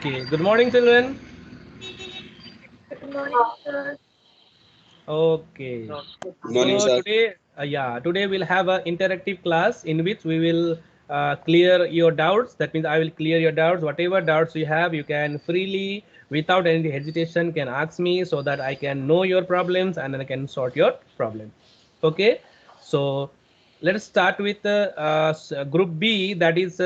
Okay, good morning, children. Good morning, sir. Okay, Morning, so sir. today we'll have an interactive class in which we will clear your doubts. That means I will clear your doubts. Whatever doubts you have, you can freely, without any hesitation, can ask me so that I can know your problems and then I can sort your problem. Okay, so let's start with group B. That is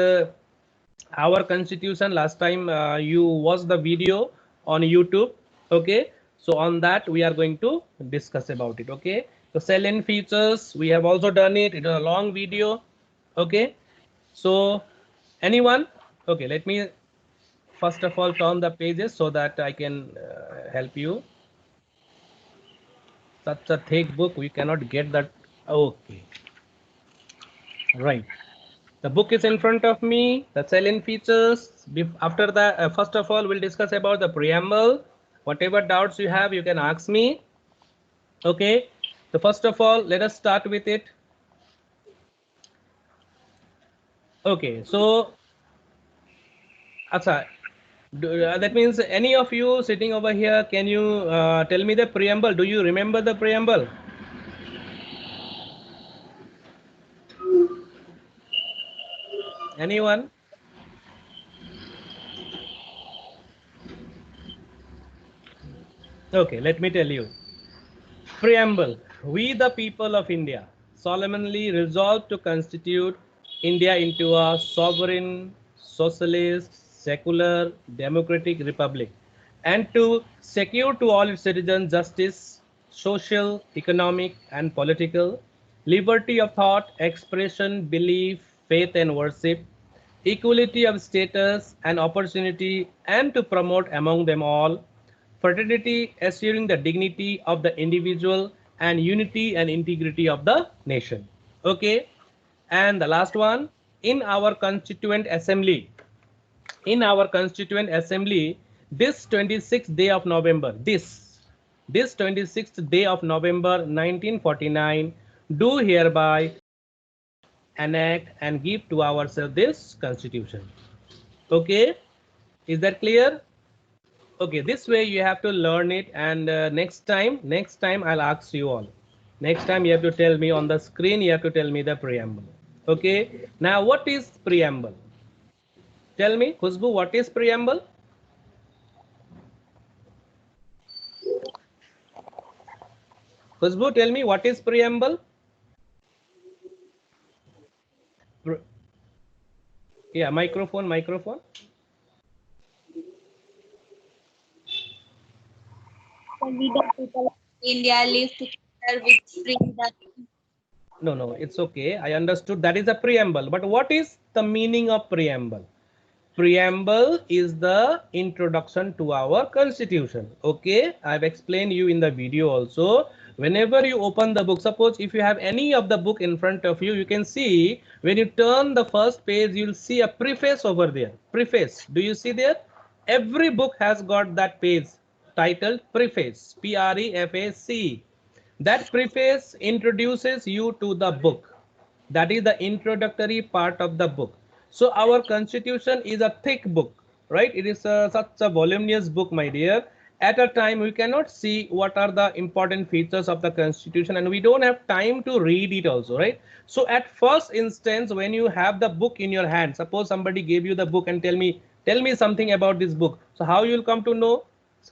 our constitution. Last time you watched the video on YouTube. Okay, so on that we are going to discuss about it. Okay, so salient features we have also done it. It is a long video. Okay, so anyone? Okay, let me first of all turn the pages so that I can help you. Such a thick book we cannot get that. Okay, right. The book is in front of me. The salient features. After that, first of all, we'll discuss about the preamble. Whatever doubts you have, you can ask me. Okay. So first of all, let us start with it. Okay. So, Acha, that means any of you sitting over here, can you tell me the preamble? Do you remember the preamble? Anyone? Okay. Let me tell you. Preamble. We, the people of India, solemnly resolve to constitute India into a sovereign, socialist, secular, democratic republic, and to secure to all its citizens justice, social, economic, and political, liberty of thought, expression, belief, faith, and worship, equality of status and opportunity, and to promote among them all fraternity, assuring the dignity of the individual and unity and integrity of the nation. Okay, and the last one, in our constituent assembly, this 26th day of November, this 26th day of November 1949, do hereby enact and give to ourselves this constitution. Okay, is that clear? Okay, this way you have to learn it, and next time I'll ask you all. Next time you have to tell me on the screen, you have to tell me the preamble. Okay, now what is preamble? Tell me, Khushbu, what is preamble? Khushbu, tell me what is preamble? Yeah, microphone. We the people of India live together with freedom. No, it's okay. I understood that is a preamble, but what is the meaning of preamble? Preamble is the introduction to our constitution. Okay, I've explained you in the video also. Whenever you open the book, suppose if you have any of the book in front of you, you can see when you turn the first page, you'll see a preface over there. Preface, do you see there? Every book has got that page titled preface, Preface. That preface introduces you to the book. That is the introductory part of the book. So our constitution is a thick book, right? It is such a voluminous book, my dear. At a time we cannot see what are the important features of the constitution, and we don't have time to read it also, right? So at first instance, when you have the book in your hand, suppose somebody gave you the book and tell me something about this book. So how you will come to know?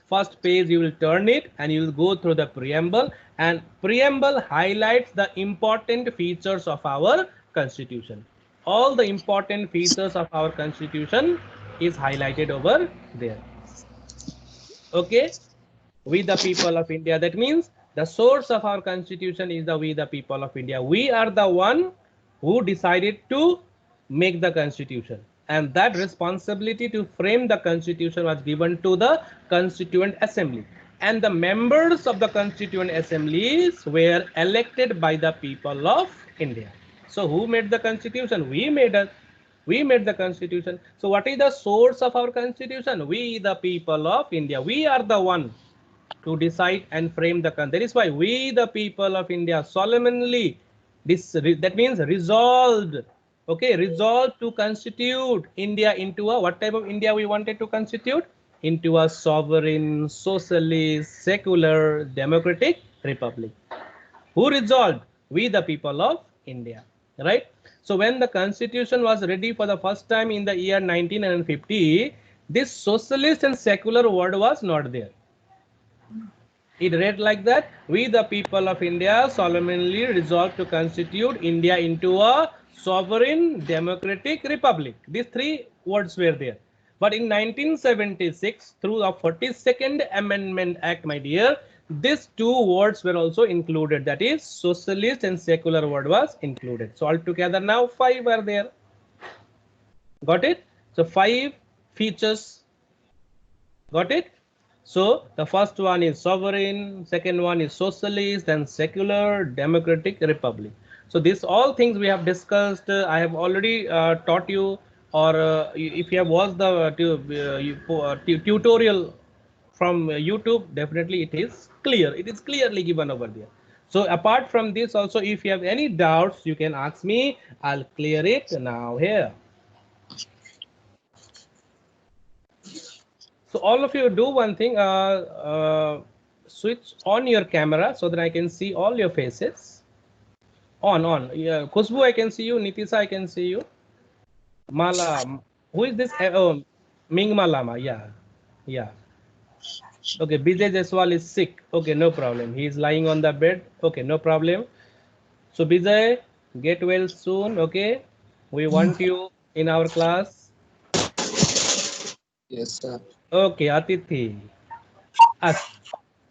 First page you will turn it and you will go through the preamble, and preamble highlights the important features of our constitution. All the important features of our constitution is highlighted over there. Okay, we the people of India, that means the source of our constitution is the we the people of India. We are the one who decided to make the constitution, and that responsibility to frame the constitution was given to the constituent assembly, and the members of the constituent assemblies were elected by the people of India. So who made the constitution? We made the constitution. So what is the source of our constitution? We the people of India, we are the one to decide and frame the country. That is why we, the people of India, solemnly, that means resolved Okay, resolved to constitute India into a, what type of India we wanted to constitute? Into a sovereign, socialist, secular, democratic republic. Who resolved? We the people of India, right? So when the constitution was ready for the first time in the year 1950, this socialist and secular word was not there. It read like that: we the people of India solemnly resolve to constitute India into a sovereign democratic republic. These three words were there. But in 1976, through the 42nd Amendment Act, my dear, these two words were also included. That is, socialist and secular word was included. So altogether now 5 are there. Got it? So 5 features. Got it? So the first one is sovereign, second one is socialist, then secular, democratic republic. So these all things we have discussed. I have already taught you, or if you have watched the tutorial from YouTube, definitely it is clear. It is clearly given over there. So apart from this, also if you have any doubts, you can ask me. I'll clear it now here. So all of you do one thing, switch on your camera so that I can see all your faces. On. Yeah, Khushbu, I can see you. Nitisa, I can see you. Mala, who is this? Oh, Mingma Lama. Yeah. Okay, Bijay Jaiswal is sick. Okay, no problem. He is lying on the bed. Okay, no problem. So Bijay, get well soon. Okay, we want you in our class. Yes, sir. Okay, Atithi.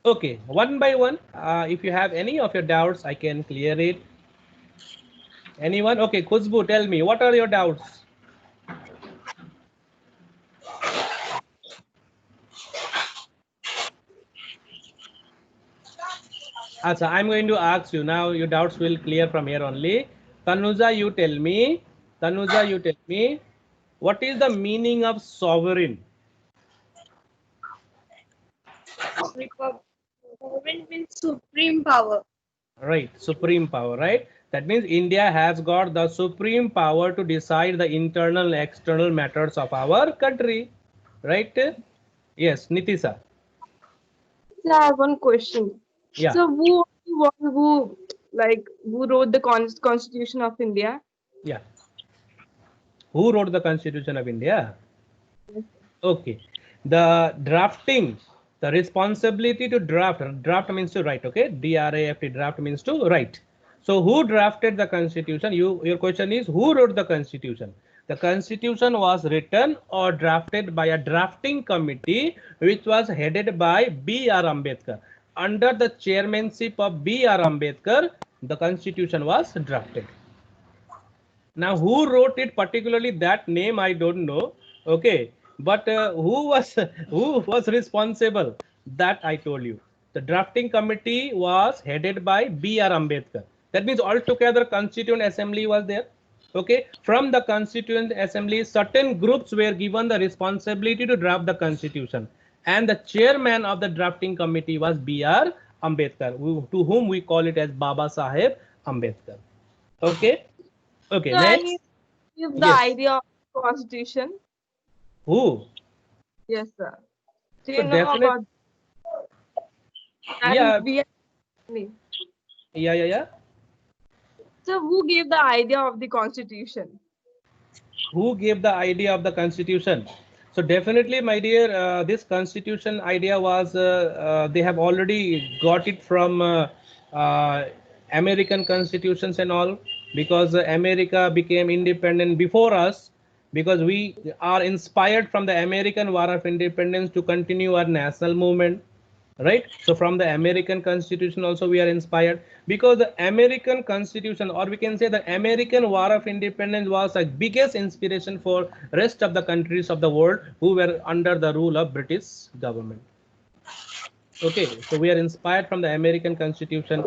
Okay, one by one. If you have any of your doubts, I can clear it. Anyone? Okay, Khushbu, tell me, what are your doubts? Acha, I'm going to ask you now. Your doubts will clear from here only. Tanuja, you tell me. Tanuja, you tell me. What is the meaning of sovereign? Sovereign means supreme power. Right, supreme power, right? That means India has got the supreme power to decide the internal and external matters of our country, right? Yes, Nitisa. So I have one question. Yeah, So who wrote the Constitution of India? yeah. Who wrote the Constitution of India? Okay. The drafting, the responsibility to draft means to write, okay? DRAFT, draft means to write. So who drafted the Constitution? Your question is, who wrote the Constitution? The Constitution was written or drafted by a drafting committee which was headed by B.R. Ambedkar. Under the chairmanship of B.R. Ambedkar, the Constitution was drafted. Now, who wrote it particularly? That name I don't know. Okay, but who was responsible? That I told you. The drafting committee was headed by B.R. Ambedkar. That means altogether Constituent Assembly was there. Okay, from the Constituent Assembly, certain groups were given the responsibility to draft the Constitution, and the chairman of the drafting committee was B.R. Ambedkar, to whom we call it as Baba Saheb Ambedkar. Okay. Okay, So and you next. give the Yes. idea of Constitution. Who? Yes, sir. Do So you know definitely, about that? yeah, yeah. So who gave the idea of the Constitution? Who gave the idea of the Constitution? So definitely, my dear, this Constitution idea was, they have already got it from American constitutions and all, because America became independent before us, because we are inspired from the American War of Independence to continue our national movement. Right, so from the American Constitution also we are inspired, because the American Constitution, or we can say the American War of Independence, was the biggest inspiration for rest of the countries of the world who were under the rule of British government. Okay, so we are inspired from the American Constitution.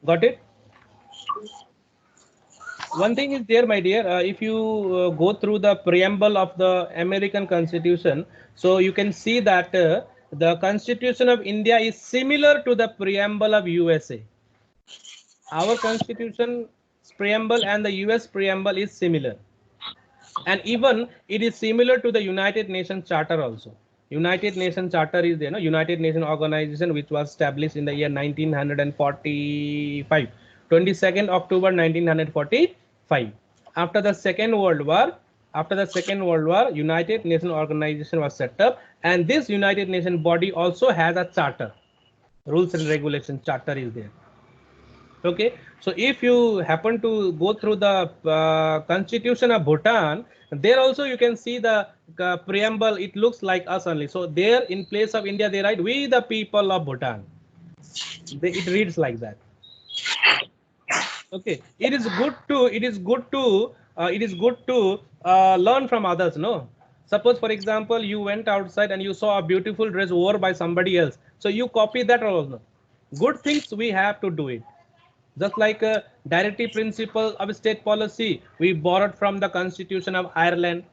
Got it? One thing is there, my dear, if you go through the preamble of the American Constitution, so you can see that the Constitution of India is similar to the preamble of USA. Our Constitution's preamble and the US preamble is similar. And even it is similar to the United Nations Charter also. United Nations Charter is there, no? United Nations Organization, which was established in the year 1945, 22nd October 1945. After the Second World War, United Nations Organization was set up, and this United Nations body also has a charter, rules and regulations charter is there. Okay, so if you happen to go through the constitution of Bhutan, there also you can see the preamble. It looks like us only. So there, in place of India, they write "We the people of Bhutan." It reads like that. Okay, it is good to learn from others. No, suppose for example you went outside and you saw a beautiful dress worn by somebody else, so you copy that also. Good things we have to do it. Just like a directive principle of state policy, we borrowed from the Constitution of Ireland,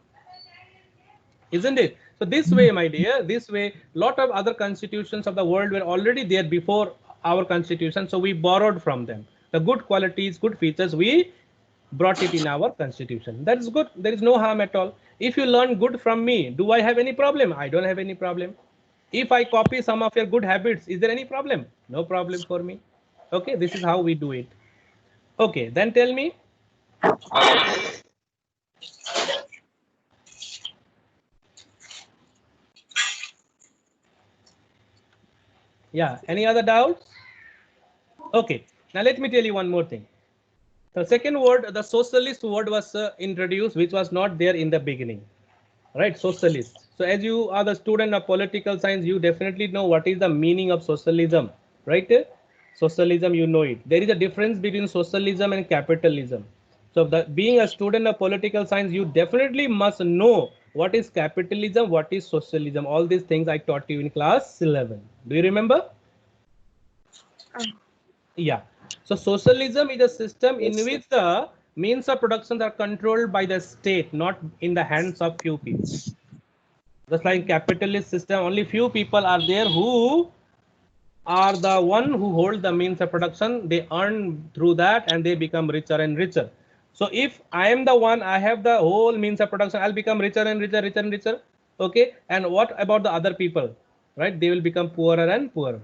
isn't it? So this way, my dear, this way, lot of other constitutions of the world were already there before our constitution. So we borrowed from them. The good qualities, good features, we brought it in our constitution. That is good. There is no harm at all. If you learn good from me, do I have any problem? I don't have any problem. If I copy some of your good habits, is there any problem? No problem for me. Okay, this is how we do it. Okay, then tell me. Yeah, any other doubts? Okay, now let me tell you one more thing. The second word, the socialist word was introduced, which was not there in the beginning, right? Socialist. So as you are the student of political science, you definitely know what is the meaning of socialism, right? Socialism, you know it. There is a difference between socialism and capitalism. So being a student of political science, you definitely must know what is capitalism, what is socialism. All these things I taught you in class 11. Do you remember? Yeah. So socialism is a system in which the means of production are controlled by the state, not in the hands of few people. Just like capitalist system, only few people are there who are the one who hold the means of production. They earn through that and they become richer and richer. So if I am the one, I have the whole means of production, I'll become richer and richer, richer and richer. Okay. And what about the other people, right? They will become poorer and poorer.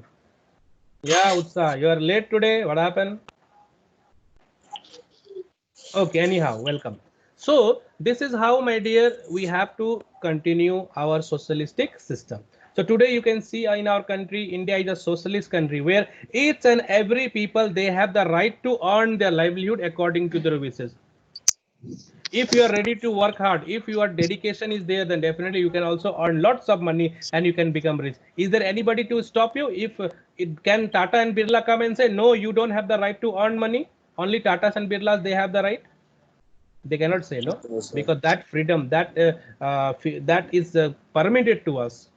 Yeah, Utsa, you are late today. What happened? Okay, anyhow, welcome. So this is how, my dear, we have to continue our socialistic system. So today you can see in our country, India is a socialist country where each and every people, they have the right to earn their livelihood according to their wishes. If you are ready to work hard, if your dedication is there, then definitely you can also earn lots of money and you can become rich. Is there anybody to stop you? If it can Tata and Birla come and say, no, you don't have the right to earn money. Only Tatas and Birlas, they have the right. They cannot say no, because that freedom, that is permitted to us.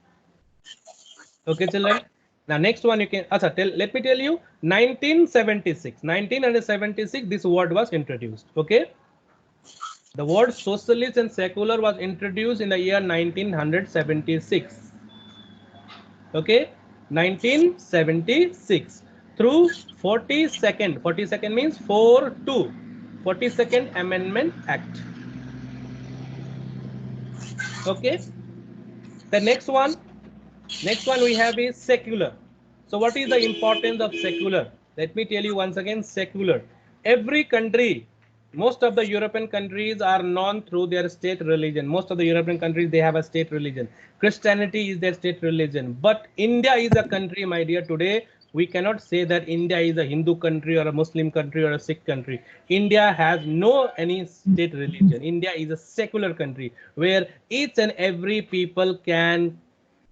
Okay, children. Now, next one you can let me tell you, 1976, this word was introduced. Okay. The word socialist and secular was introduced in the year 1976. Okay, 1976 through 42nd means 42nd Amendment Act. Okay, the next one we have is secular. So what is the importance of secular? Let me tell you once again, secular. Every country, most of the European countries are known through their state religion. Most of the European countries, they have a state religion. Christianity is their state religion. But India is a country, my dear, today we cannot say that India is a Hindu country or a Muslim country or a Sikh country. India has no any state religion. India is a secular country where each and every people can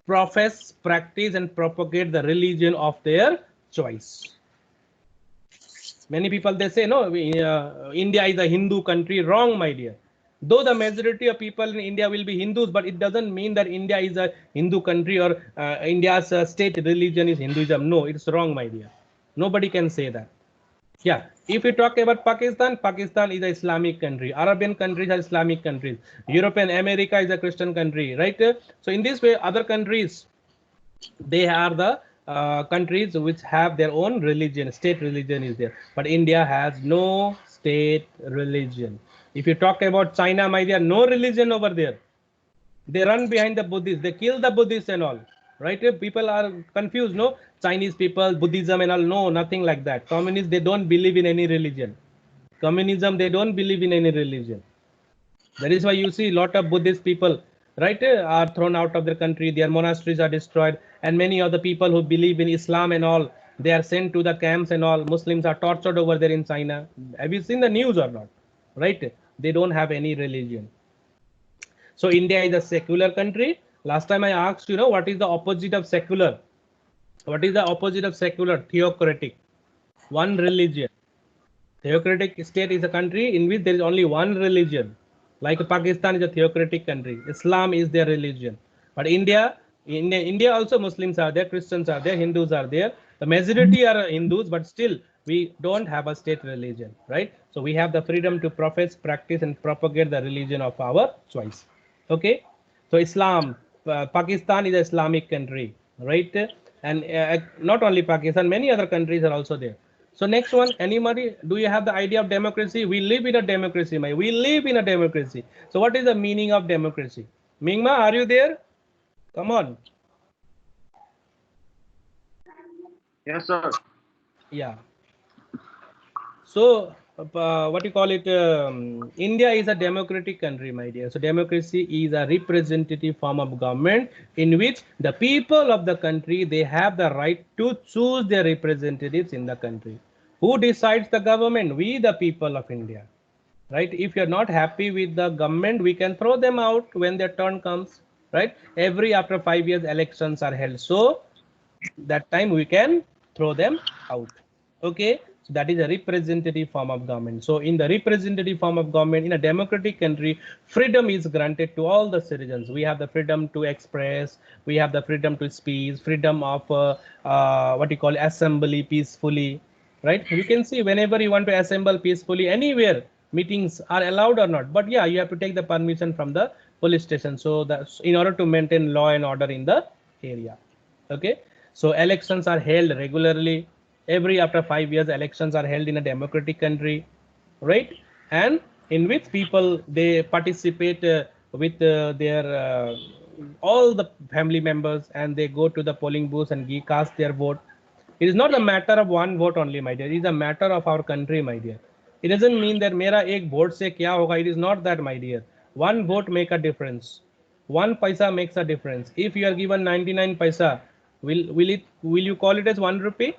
profess, practice and propagate the religion of their choice. Many people, they say, no, India is a Hindu country. Wrong, my dear. Though the majority of people in India will be Hindus, but it doesn't mean that India is a Hindu country or India's state religion is Hinduism. No, it's wrong, my dear. Nobody can say that. Yeah, if we talk about Pakistan, Pakistan is an Islamic country. Arabian countries are Islamic countries. European America is a Christian country, right? So in this way, other countries, they are the countries which have their own religion, state religion is there. But India has no state religion. If you talk about China, my dear, no religion over there. They run behind the Buddhists. They kill the Buddhists and all. Right? People are confused. No, Chinese people, Buddhism and all. No, nothing like that. Communists, they don't believe in any religion. Communism, they don't believe in any religion. That is why you see a lot of Buddhist people, right, are thrown out of their country. Their monasteries are destroyed, and many of the people who believe in Islam and all, they are sent to the camps and all. Muslims are tortured over there in China. Have you seen the news or not? Right? They don't have any religion. So India is a secular country. Last time I asked, what is the opposite of secular? What is the opposite of secular? Theocratic. One religion. Theocratic state is a country in which there is only one religion. Like Pakistan is a theocratic country. Islam is their religion. But India also Muslims are there, Christians are there, Hindus are there. The majority are Hindus, but still we don't have a state religion, right? So we have the freedom to profess, practice, and propagate the religion of our choice. Okay. So Islam, Pakistan is an Islamic country, right? And not only Pakistan, many other countries are also there. So next one, anybody, do you have the idea of democracy? We live in a democracy, we live in a democracy. So what is the meaning of democracy? Mingma, are you there? Come on. Yes, sir. Yeah. So what you call it? India is a democratic country, my dear. So democracy is a representative form of government in which the people of the country, they have the right to choose their representatives in the country. Who decides the government? We, the people of India, right? If you're not happy with the government, we can throw them out when their turn comes, right? After 5 years, elections are held. So that time we can throw them out. Okay. So that is a representative form of government. So in the representative form of government, in a democratic country, freedom is granted to all the citizens. We have the freedom to express, we have the freedom to speak, freedom of what you call assembly peacefully, right? You can see whenever you want to assemble peacefully anywhere, meetings are allowed or not. But yeah, you have to take the permission from the police station. So that's in order to maintain law and order in the area. Okay. So elections are held regularly. After 5 years, elections are held in a democratic country, right? And in which people, they participate with their all the family members, and they go to the polling booths and cast their vote. It is not a matter of one vote only, my dear. It is a matter of our country, my dear. It doesn't mean that mera ek vote se kya hoga. It is not that, my dear. One vote make a difference. 1 paisa makes a difference. If you are given 99 paisa, will you call it as 1 rupee?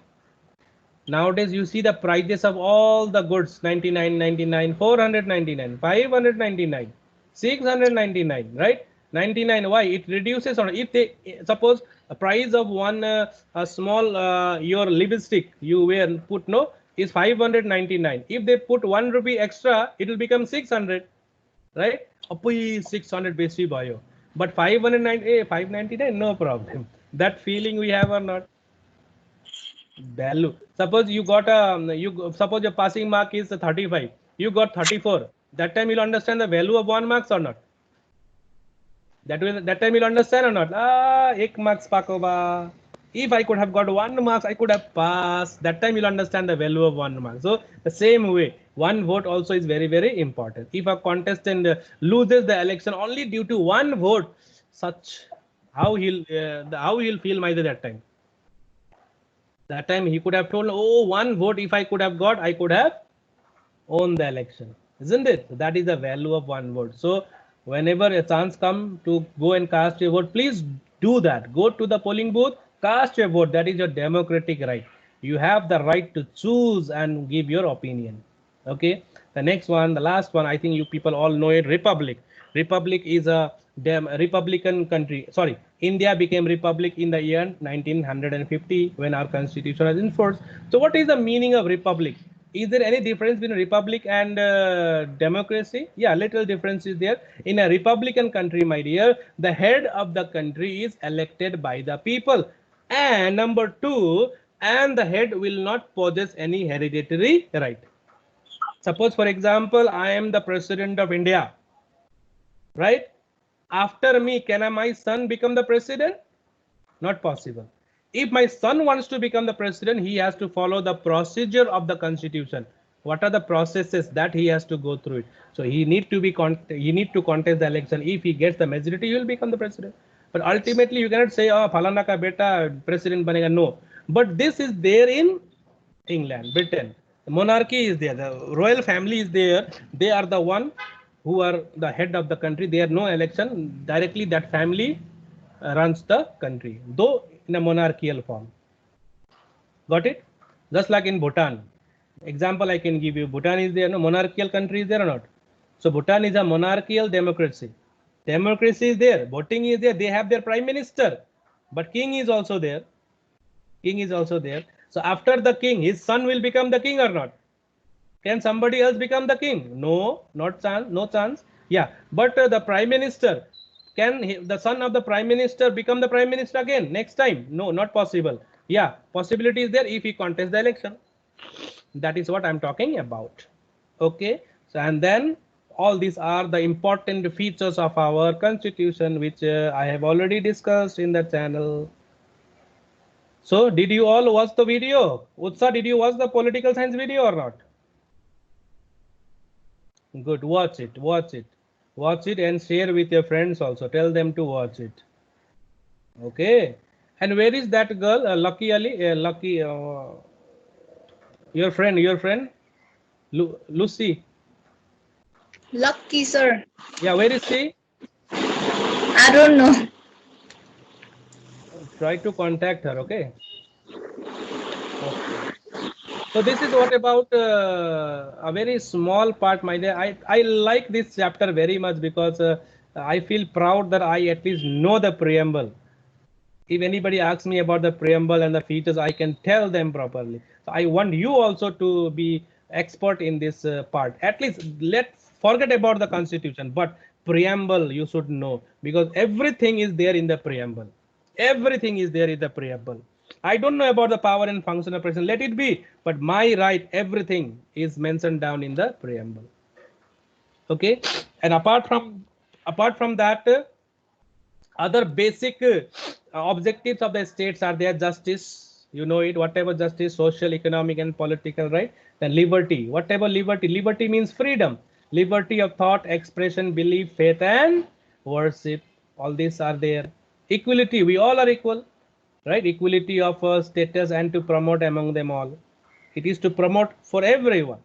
Nowadays you see the prices of all the goods: 99.99, 499, 599, 699, right? 99. Why? It reduces. Or if they suppose a price of one a small your lipstick you wear put no is 599. If they put 1 rupee extra, it will become 600, right? 600 basi bhayo. But 599, no problem. That feeling we have or not? Value. Suppose you got suppose your passing mark is 35, you got 34. That time you'll understand the value of 1 marks or not? That time you'll understand or not? Ek marks pakoba. If I could have got 1 marks, I could have passed. That time you'll understand the value of 1 mark. So the same way, 1 vote also is very, very important. If a contestant loses the election only due to 1 vote, how he'll feel by that time? That time he could have told, oh, 1 vote if I could have got, I could have won the election, isn't it? That is the value of 1 vote. So whenever a chance come to go and cast your vote, please do that. Go to the polling booth, cast your vote. That is your democratic right. You have the right to choose and give your opinion. Okay. The next one, the last one, I think you people all know it. Republic. Republic is a Republican country. Sorry, India became republic in the year 1950 when our constitution was enforced. So what is the meaning of republic? Is there any difference between republic and democracy? Yeah, little difference is there. In a republican country, my dear, the head of the country is elected by the people. And number 2, and the head will not possess any hereditary right. Suppose, for example, I am the president of India, right? After me, can my son become the president? Not possible. If my son wants to become the president, he has to follow the procedure of the constitution. what are the processes that he has to go through it. So he need to contest the election. If he gets the majority, he will become the president. But ultimately, you cannot say, oh, Falana ka beta president banega. No. But this is there in England, Britain. The monarchy is there. The royal family is there. They are the one who are the head of the country. There are no election. Directly that family runs the country, though in a monarchical form. Got it? Just like in Bhutan. Example I can give you. Bhutan is there, no monarchical country is there or not? So Bhutan is a monarchical democracy. Democracy is there, voting is there, they have their prime minister, but king is also there. King is also there. So after the king, his son will become the king or not? Can somebody else become the king? No, not chance, no chance. Yeah, but the prime minister, can the son of the prime minister become the prime minister again next time? No, not possible. Yeah, possibility is there if he contests the election. That is what I'm talking about. Okay, so and then all these are the important features of our constitution, which I have already discussed in the channel. So did you all watch the video? Utsa, did you watch the political science video or not? Good, watch it, watch it. Watch it and share with your friends also. Tell them to watch it. Okay. And where is that girl? Lucky Ali? Lucky, your friend? Lucy. Lucky, sir. Yeah, where is she? I don't know. Try to contact her, okay? So this is what about a very small part, my dear. I like this chapter very much because I feel proud that I at least know the preamble. If anybody asks me about the preamble and the features, I can tell them properly. So I want you also to be expert in this part. At least let's forget about the constitution, but preamble you should know, because everything is there in the preamble. Everything is there in the preamble. I don't know about the power and function of president. Let it be, but my right, everything is mentioned down in the preamble. Okay, and apart from that, other basic objectives of the states are there: justice, you know it, whatever justice, social, economic, and political, right? Then liberty, whatever liberty means freedom, liberty of thought, expression, belief, faith, and worship. All these are there. Equality, we all are equal, right? Equality of status and to promote among them all. It is to promote for everyone.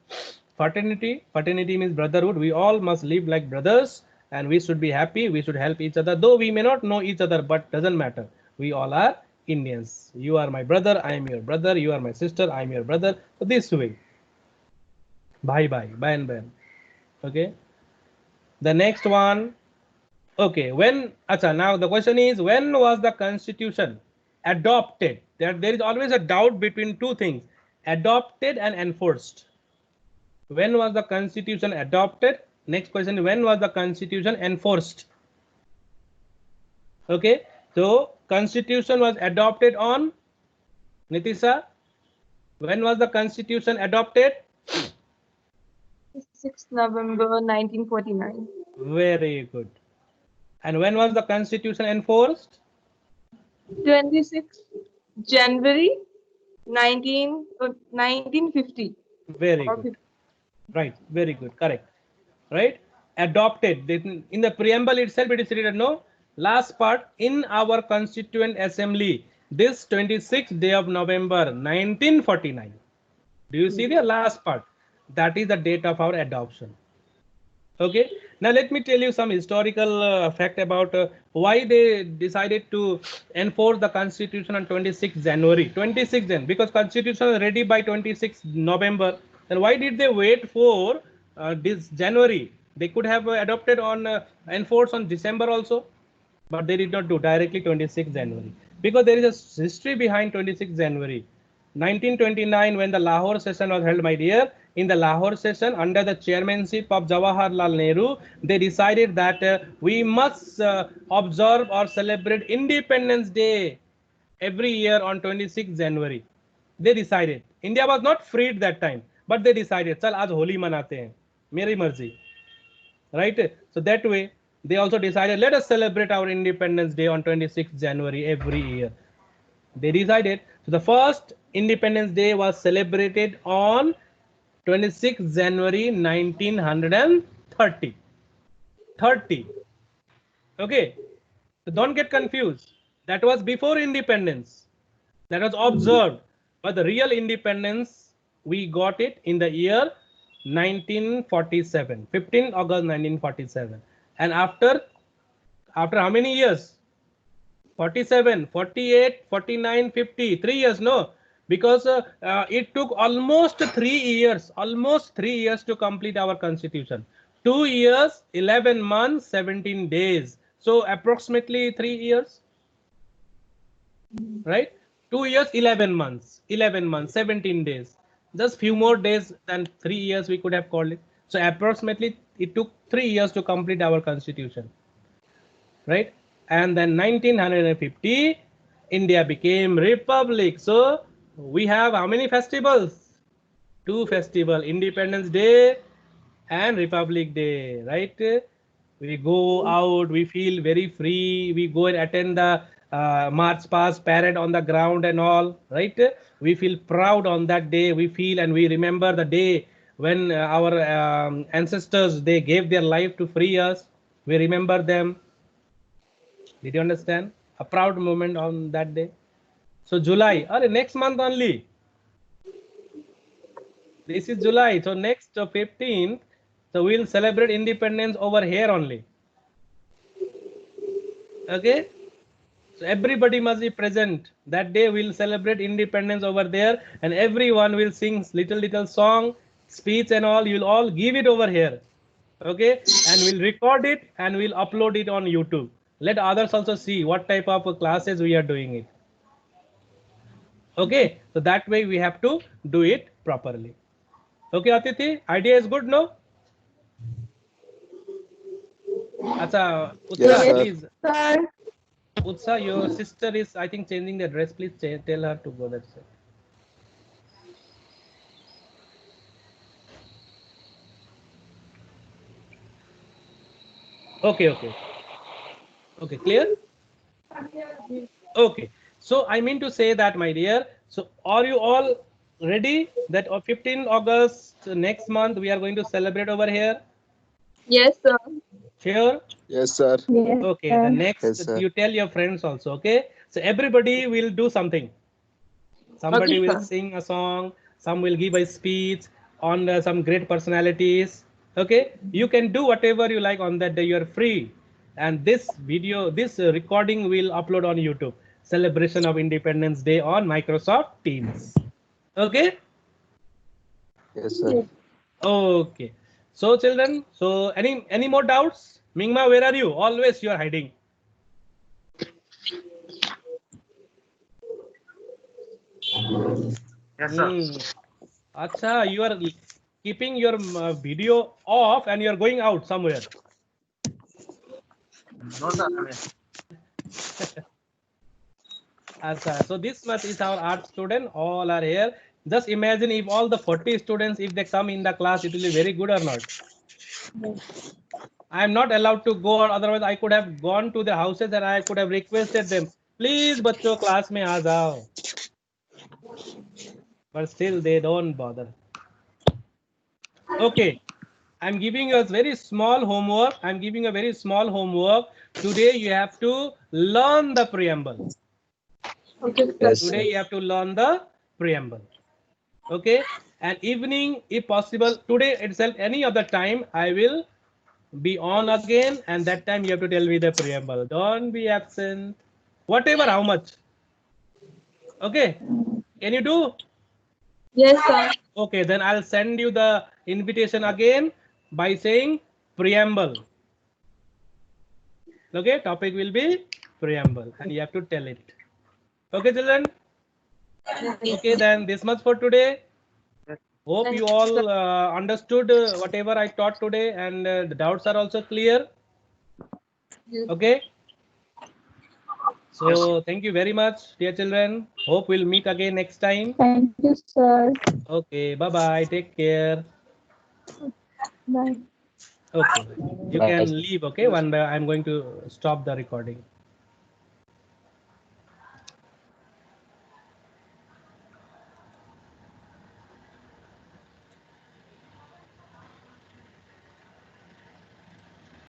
Fraternity means brotherhood. We all must live like brothers, and we should be happy. We should help each other, though we may not know each other, but doesn't matter. We all are Indians. You are my brother, I am your brother. You are my sister, I am your brother. So this way. Bye bye, bye. Okay. The next one. Okay. Now the question is, when was the constitution adopted? There is always a doubt between two things: adopted and enforced. When was the constitution adopted? Next question, when was the constitution enforced? Okay, so constitution was adopted on, Nitisa, when was the constitution adopted? 6th November 1949. Very good. And when was the constitution enforced? 26th January 1950. Very good. Right, very good, correct. Right, adopted. In the preamble itself it is written, no, last part, in our constituent assembly this 26th day of November 1949. Do you see the last part? That is the date of our adoption. Okay, now let me tell you some historical fact about why they decided to enforce the constitution on 26th January. 26th Jan, because constitution was ready by 26th November. Then why did they wait for this January? They could have adopted on enforced on December also, but they did not do, directly 26th January, because there is a history behind 26th January. 1929, when the Lahore session was held, my dear, in the Lahore session under the chairmanship of Jawaharlal Nehru, they decided that we must observe or celebrate Independence Day every year on 26th January. They decided. India was not freed that time, but they decided, chal aaj Holi manate hain, meri marzi. Right? So that way, they also decided, let us celebrate our Independence Day on 26th January every year. They decided. So the first Independence Day was celebrated on 26th January 1930. 30. Okay. So don't get confused. That was before independence. That was observed. But the real independence, we got it in the year 1947. 15 August 1947. And after how many years? 47, 48, 49, 50. 3 years, no. Because it took almost 3 years, to complete our constitution. 2 years, 11 months, 17 days. So approximately 3 years, right? 2 years, 11 months, 17 days. Just few more days than 3 years we could have called it. So approximately it took 3 years to complete our constitution, right? And then 1950, India became republic. So we have how many festivals? 2 festivals, Independence Day and Republic Day, right? We go out, we feel very free. We go and attend the March Past parade on the ground and all, right? We feel proud on that day. We feel and we remember the day when our ancestors, they gave their life to free us. We remember them. Did you understand? A proud moment on that day. So July, or next month only. This is July. So next 15th, so we'll celebrate independence over here only. Okay. So everybody must be present. That day we'll celebrate independence over there, and everyone will sing little song, speech and all. You'll all give it over here. Okay. And we'll record it and we'll upload it on YouTube. Let others also see what type of classes we are doing it. Okay, so that way we have to do it properly. Okay, Atithi, idea is good, no? Acha, Utsa, Yes, sir. please. Sir. Utsa, your sister is, I think, changing the dress. Please tell her to go that side. Okay. Okay, clear? Okay. So I mean to say that, my dear. So are you all ready that on 15 August next month we are going to celebrate over here? Yes, sir. Sure. Yes, sir. Yes, Okay. The next, Yes, sir. you tell your friends also. Okay. So everybody will do something. Somebody Okay, will sir. sing a song. Some will give a speech on some great personalities. Okay. You can do whatever you like on that day. You are free. And this video, this recording will upload on YouTube. Celebration of Independence Day on Microsoft Teams. Okay. Yes, sir. Okay. So children, so any more doubts? Mingma, where are you? Always you are hiding. Yes, sir. Acha, you are keeping your video off and you are going out somewhere. No, sir. I mean, Acha, so this much is our art student. All are here. Just imagine if all the 40 students, if they come in the class, it will be very good or not. I am not allowed to go, or otherwise I could have gone to the houses and I could have requested them, please, बच्चों class में आ जाओ. But still they don't bother. Okay. I'm giving you a very small homework. Today you have to learn the preamble. Okay, sir. Yes, Today sir. you have to learn the preamble. Okay. And evening, if possible, today itself, any other time, I will be on again. And that time you have to tell me the preamble. Don't be absent. Whatever, how much. Okay. Can you do? Yes, sir. Okay, then I'll send you the invitation again by saying preamble. Okay, topic will be preamble and you have to tell it. Okay, children? Okay, then this much for today. Hope you all understood whatever I taught today and the doubts are also clear. Okay. So thank you very much, dear children. Hope we'll meet again next time. Thank you, sir. Okay, bye-bye. Take care. Bye. Okay, you Bye. can leave. Okay, one by I'm going to stop the recording.